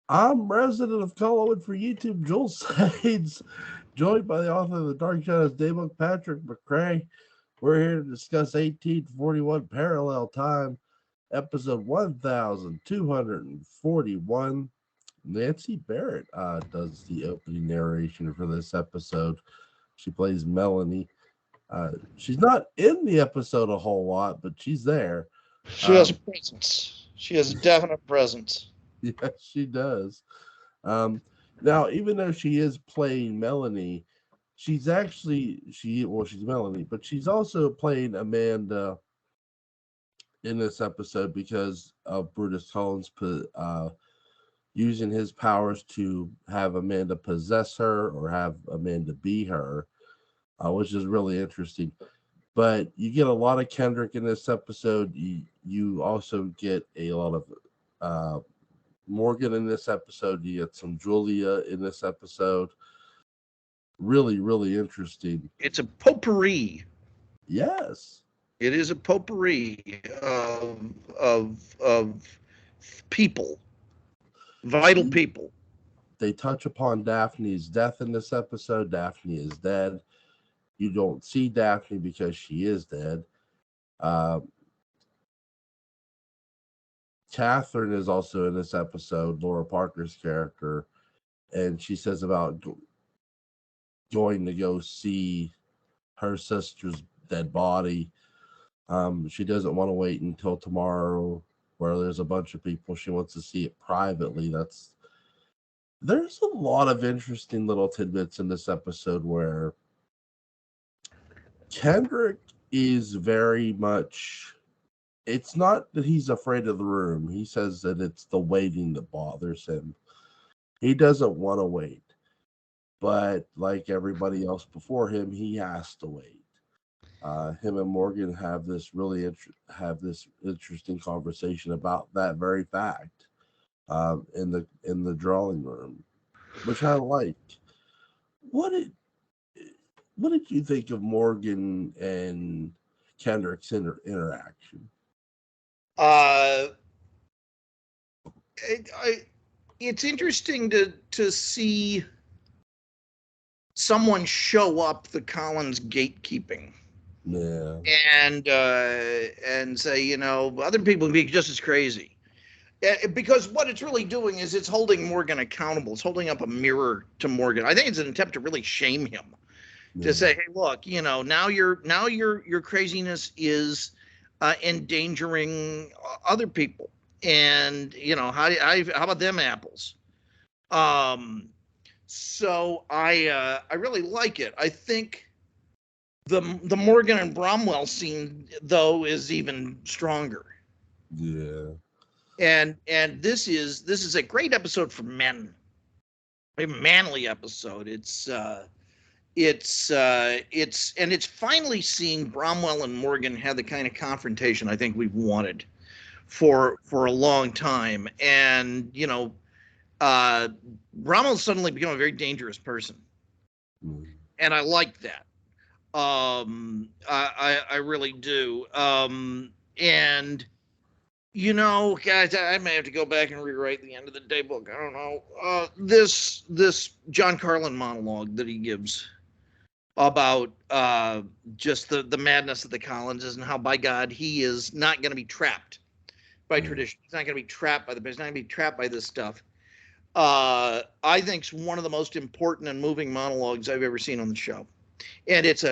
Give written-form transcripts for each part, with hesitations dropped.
I'm resident of Collinwood for YouTube, Joel Sides, joined by the author of the Dark Shadows Daybook, Patrick McCray. We're here to discuss 1841 Parallel Time, episode 1241. Nancy Barrett does the opening narration for this episode. She plays Melanie. She's not in the episode a whole lot, but she's there. She has a Um, presence. She has a definite presence. yes, she does. Um, Now, even though she is playing Melanie, she's Melanie, but she's also playing Amanda in this episode because of Brutus Collins using his powers to have Amanda possess her or have Amanda be her, which is really interesting. But you get a lot of Kendrick in this episode. You also get a lot of uh, Morgan in this episode. You get some Julia in this episode. Really, really interesting. It's a potpourri. Yes. It is a potpourri of people, vital people. They touch upon Daphne's death in this episode. Daphne is dead. You don't see Daphne because she is dead. Uh, Catherine is also in this episode, Laura Parker's character, and she says about going to go see her sister's dead body. She doesn't want to wait until tomorrow, where there's a bunch of people. She wants to see it privately. There's a lot of interesting little tidbits in this episode where Kendrick is very much. It's not that he's afraid of the room. He says that it's the waiting that bothers him. He doesn't want to wait, but like everybody else before him, he has to wait. Him and Morgan have this interesting conversation about that very fact in the drawing room, which I like. What did what did you think of Morgan and Kendrick's interaction? Uh, I, it's interesting to see someone show up the Collins gatekeeping Yeah, and say, other people can be just as crazy. Because what it's really doing is it's holding Morgan accountable. It's holding up a mirror to Morgan. I think it's an attempt to really shame him, to yeah, say, "Hey, look, now your craziness is endangering other people, and how about them apples?" Um, so I really like it. I think the Morgan and Bromwell scene though is even stronger. yeah. And this is a great episode for men, a manly episode. It's finally seeing Bromwell and Morgan have the kind of confrontation I think we've wanted for a long time. And uh, Bromwell's suddenly become a very dangerous person, Mm. and I like that. I really do. And guys, I may have to go back and rewrite the end of the day book. I don't know. This John Carlin monologue that he gives about just the madness of the Collinses and how, by God, he is not going to be trapped by Mm. tradition. He's not going to be trapped by the. He's not going to be trapped by this stuff. I think it's one of the most important and moving monologues I've ever seen on the show, and it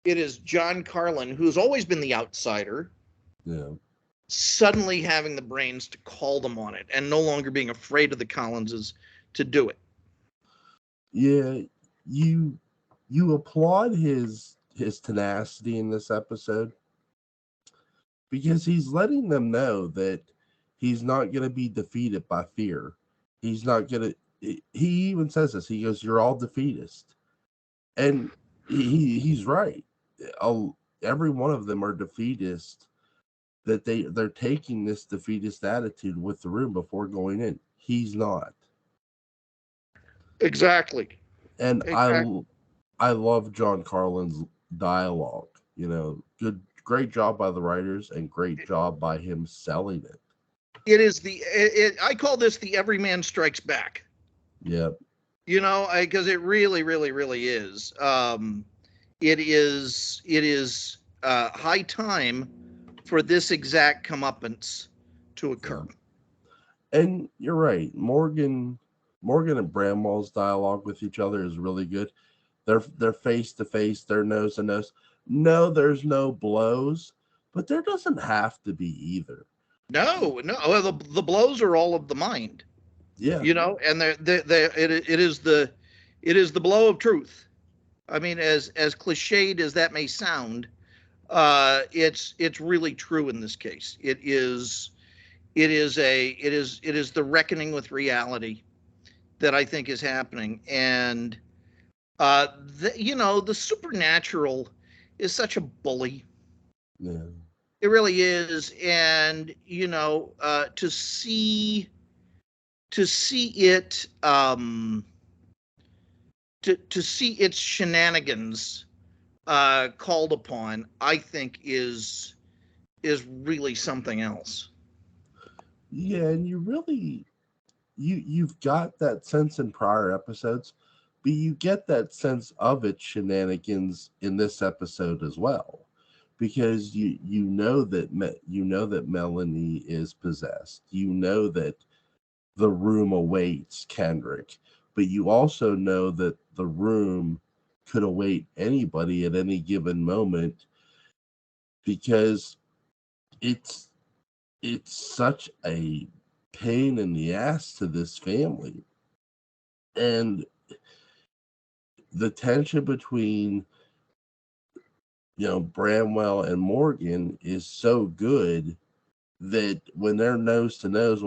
is John Carlin, who's always been the outsider, Yeah, suddenly having the brains to call them on it and no longer being afraid of the Collinses to do it. yeah. You you applaud his tenacity in this episode because he's letting them know that he's not going to be defeated by fear. He's not going to. He even says this. He goes, "You're all defeatist," and he's right. Every one of them are defeatist. That they're taking this defeatist attitude with the room before going in. He's not, Exactly. and Exactly. I love John Carlin's dialogue. Great job by the writers and great job by him selling it. It is I call this the every man strikes back. Yep. You know, because it really, really, really is. It is high time for this exact comeuppance to occur. So, and you're right. Morgan and Bramwell's dialogue with each other is really good. They're face to face, they're nose to nose. No, there's no blows, but there doesn't have to be either. No, no. Well, the blows are all of the mind. Yeah. You know, and it is the blow of truth. I mean, as cliched as that may sound, it's really true in this case. It is the reckoning with reality that I think is happening, and the supernatural is such a bully. Yeah. It really is, and to see it to see its shenanigans called upon, I think is really something else. Yeah, and you've got that sense in prior episodes, but you get that sense of its shenanigans in this episode as well, because you know that Melanie is possessed. You know that the room awaits Kendrick, but you also know that the room could await anybody at any given moment, because it's it's such a pain in the ass to this family. And the tension between Bramwell and Morgan is so good that when they're nose to nose,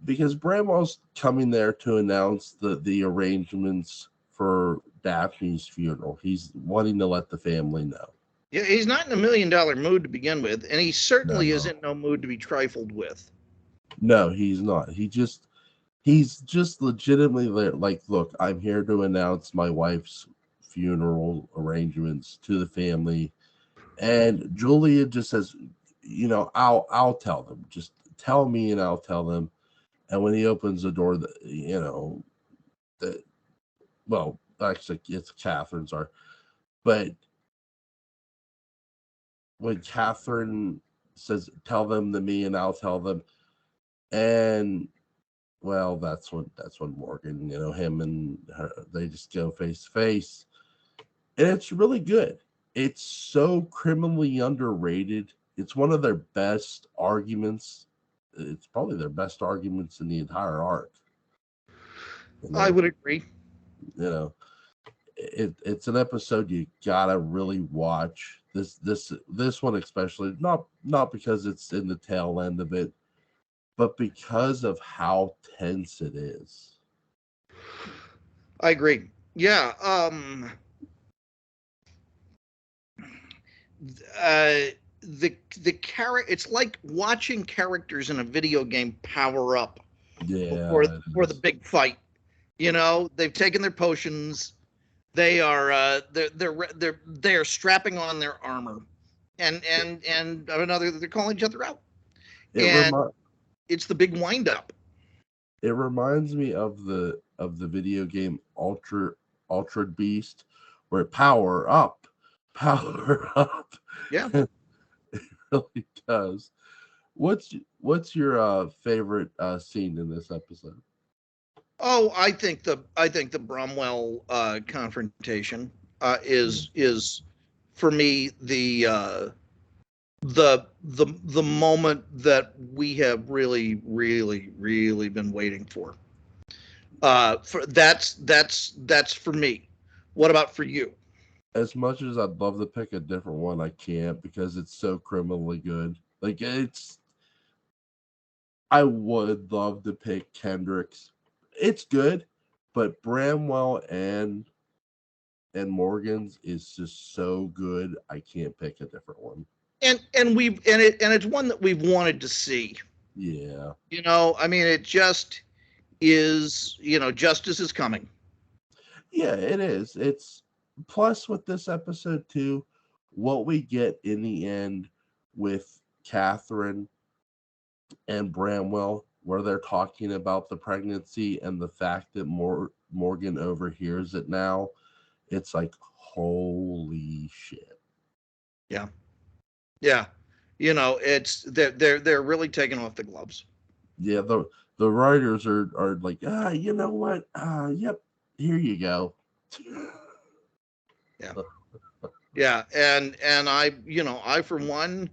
because Bramwell's coming there to announce the arrangements for Daphne's funeral. He's wanting to let the family know. Yeah, he's not in $1 million mood to begin with, and he certainly is No, in no mood to be trifled with. no, he's not. He's just legitimately there, like, look, I'm here to announce my wife's funeral arrangements to the family. And Julia just says, I'll tell them. Just tell me and I'll tell them. And when he opens the door, that well, actually it's Catherine's are. But when Catherine says, tell them to me and I'll tell them, and well, that's when Morgan, him and her, they just go face to face. And it's really good. It's so criminally underrated. It's one of their best arguments. It's probably their best arguments in the entire arc. I would agree. You know, it's an episode you gotta really watch. This one especially, not because it's in the tail end of it, but because of how tense it is. I agree. Yeah. Uh, it's like watching characters in a video game power up Yeah, before the big fight. They've taken their potions. They are they're strapping on their armor, and they're calling each other out, it and remi- it's the big wind up. it reminds me of the video game Ultra Beast, where power up. Yeah. It really does. What's your favorite scene in this episode? Oh, I think the Bromwell confrontation is for me the moment that we have really, really, really been waiting for. That's for me. What about for you? As much as I'd love to pick a different one, I can't because it's so criminally good. Like, I would love to pick Kendrick's. It's good, but Bramwell and Morgan's is just so good. I can't pick a different one. And it's one that we've wanted to see. Yeah. I mean, it just is. Justice is coming. Yeah, it is. It's plus with this episode too, what we get in the end with Catherine and Bramwell, where they're talking about the pregnancy and the fact that Morgan overhears it now. It's like, holy shit. Yeah. Yeah. It's they're really taking off the gloves. Yeah, the writers are like, you know what? Yep, here you go. Yeah. Yeah. And I for one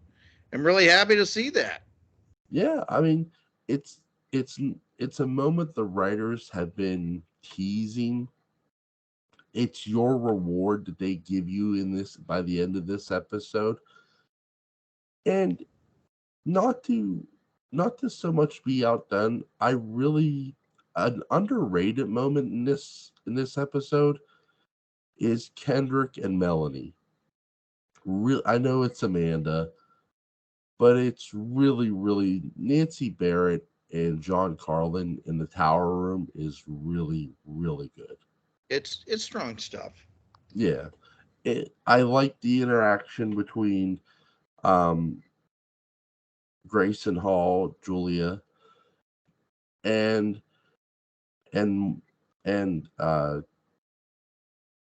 am really happy to see that. Yeah, I mean, it's it's it's a moment the writers have been teasing. It's your reward that they give you in this by the end of this episode. And not to so much be outdone, I really an underrated moment in this episode is Kendrick and Melanie. I know it's Amanda, but it's really Nancy Barrett and John Carlin in the tower room is really good. It's strong stuff. Yeah, I like the interaction between um, Grayson Hall, Julia, and and and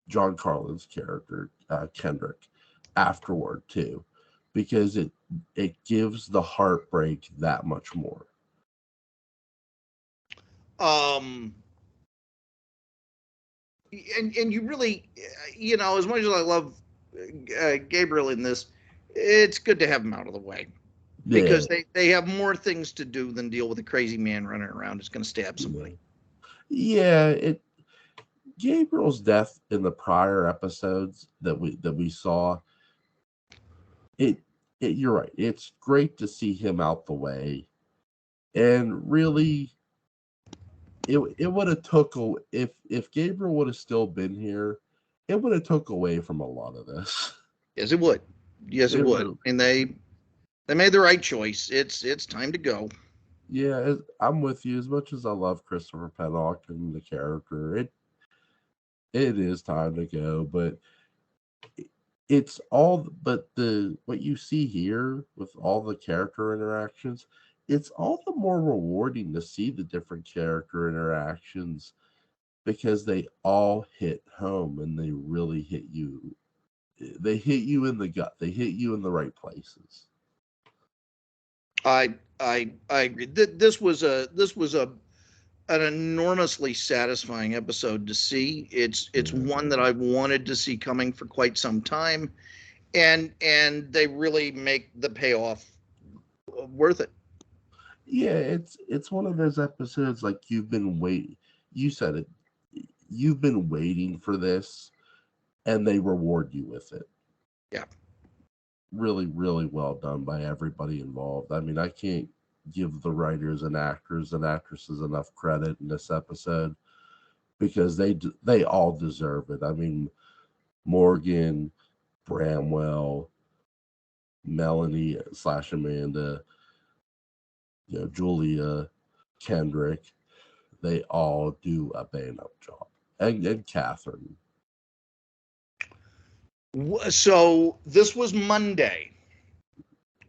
John Carlin's character Kendrick afterward too, because it gives the heartbreak that much more. Um and you really, as much as I love Gabriel in this, it's good to have him out of the way Yeah, because they have more things to do than deal with a crazy man running around who's going to stab yeah, somebody. yeah. Gabriel's death in the prior episodes that we saw, it, you're right. It's great to see him out the way, and really, it would have if Gabriel would have still been here, it would have took away from a lot of this. Yes, it would. Yes, it It would. would. And they made the right choice. It's time to go. Yeah, I'm with you. As much as I love Christopher Pennock and the character, it is time to go. But it's all but the what you see here with all the character interactions, it's all the more rewarding to see the different character interactions because they all hit home and they really hit you. They hit you in the gut. They hit you in the right places. I agree. This was an enormously satisfying episode to see. It's Yeah. one that I've wanted to see coming for quite some time, and they really make the payoff worth it. Yeah, it's one of those episodes like you've been wait. You said it. You've been waiting for this, and they reward you with it. Yeah. Really well done by everybody involved. I mean, I can't give the writers and actors and actresses enough credit in this episode because they all deserve it. I mean, Morgan, Bramwell, Melanie slash Amanda, Julia, Kendrick, they all do a bang up job. And Catherine. So this was Monday.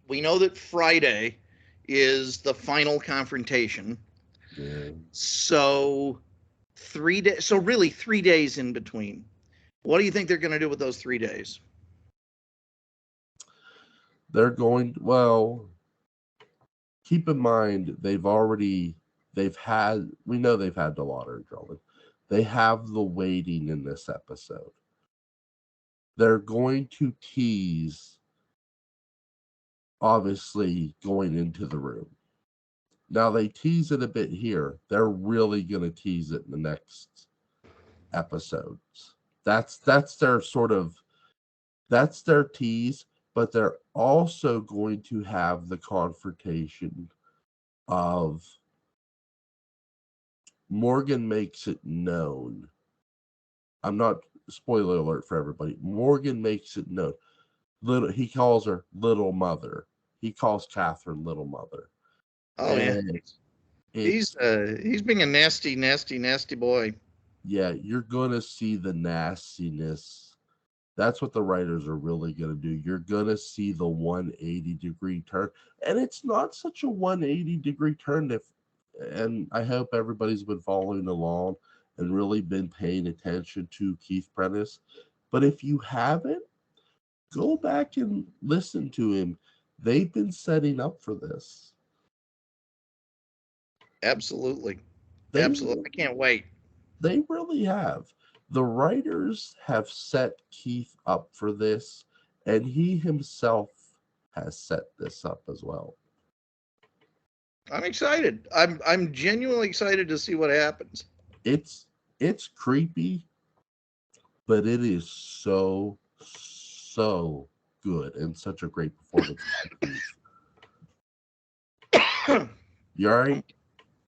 We know that Friday is the final confrontation. Yeah. So 3 days. So really 3 days in between. What do you think they're going to do with those 3 days? They're going, well, keep in mind we know they've had the lottery drawing. They have the waiting in this episode. They're going to tease obviously going into the room. Now they tease it a bit here. They're really going to tease it in the next episodes. That's their sort of that's their tease, but they're also going to have the confrontation of Morgan makes it known. I'm not spoiler alert for everybody. Morgan makes it known. He calls her little mother. He calls Catherine little mother. Oh yeah, And he's it's he's being a nasty boy. yeah, you're gonna see the nastiness That's what the writers are really going to do. You're going to see the 180-degree turn. And it's not such a 180-degree turn. And I hope everybody's been following along and really been paying attention to Keith Prentice. But if you haven't, go back and listen to him. They've been setting up for this. Absolutely. Absolutely. I can't wait. They really have. The writers have set Keith up for this, and he himself has set this up as well. I'm excited. I'm genuinely excited to see what happens. It's creepy, but it is so good and such a great performance. You all right?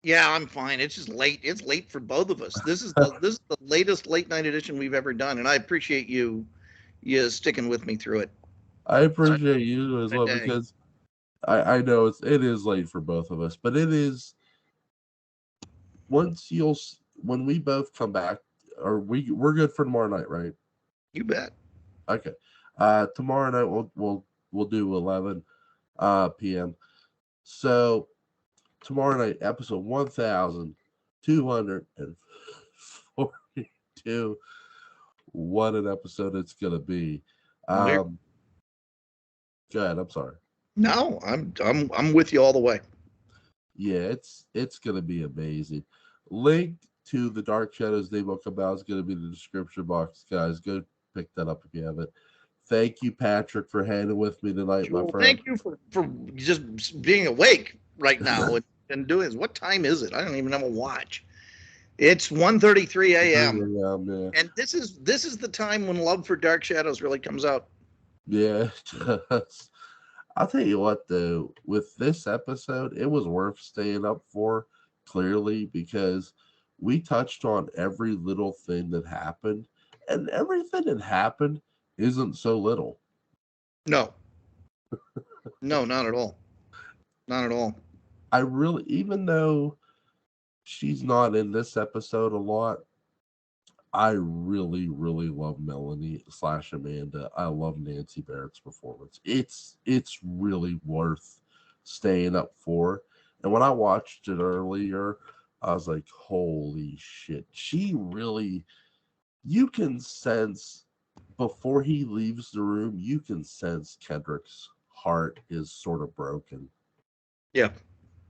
Yeah, I'm fine. It's just late. It's late for both of us. This is the latest late night edition we've ever done, and I appreciate you sticking with me through it. I appreciate you as well, because I know it is late for both of us, but it is. When we both come back, or we're good for tomorrow night, right? You bet. Okay. Tomorrow night we'll do 11 p.m. So tomorrow night, episode 1242. What an episode it's gonna be. Go ahead. I'm sorry. No, I'm with you all the way. Yeah, it's gonna be amazing. Link to the Dark Shadows They Will Come Out is gonna be in the description box, guys. Go pick that up if you haven't. Thank you, Patrick, for hanging with me tonight, my friend. Thank you for just being awake right now and doing this. What time is it? I don't even have a watch. It's 1:33 a.m. Yeah. And this is the time when Love for Dark Shadows really comes out. Yeah, it does. I'll tell you what, though, with this episode, it was worth staying up for, clearly, because we touched on every little thing that happened, and everything that happened isn't so little. No, not at all. Not at all. I really, even though she's not in this episode a lot, I really, really love Melanie / Amanda. I love Nancy Barrett's performance. It's really worth staying up for. And when I watched it earlier, I was like, holy shit. She really, you can sense before he leaves the room, you can sense Kendrick's heart is sort of broken. Yeah.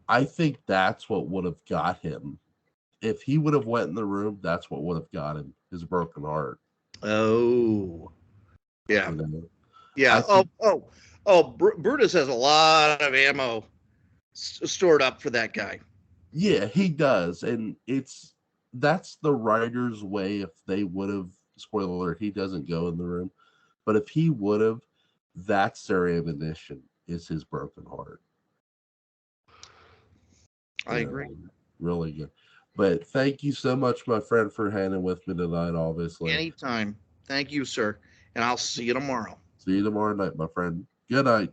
I think that's what would have got him. If he would have went in the room, that's what would have got him, his broken heart. Oh, yeah. You know? Yeah. Brutus has a lot of ammo stored up for that guy. Yeah, he does. And that's the writer's way. If they would have, spoiler alert, he doesn't go in the room. But if he would have, that's their ammunition, is his broken heart. I agree. Really good. But thank you so much, my friend, for hanging with me tonight, obviously. Anytime. Thank you, sir. And I'll see you tomorrow. See you tomorrow night, my friend. Good night.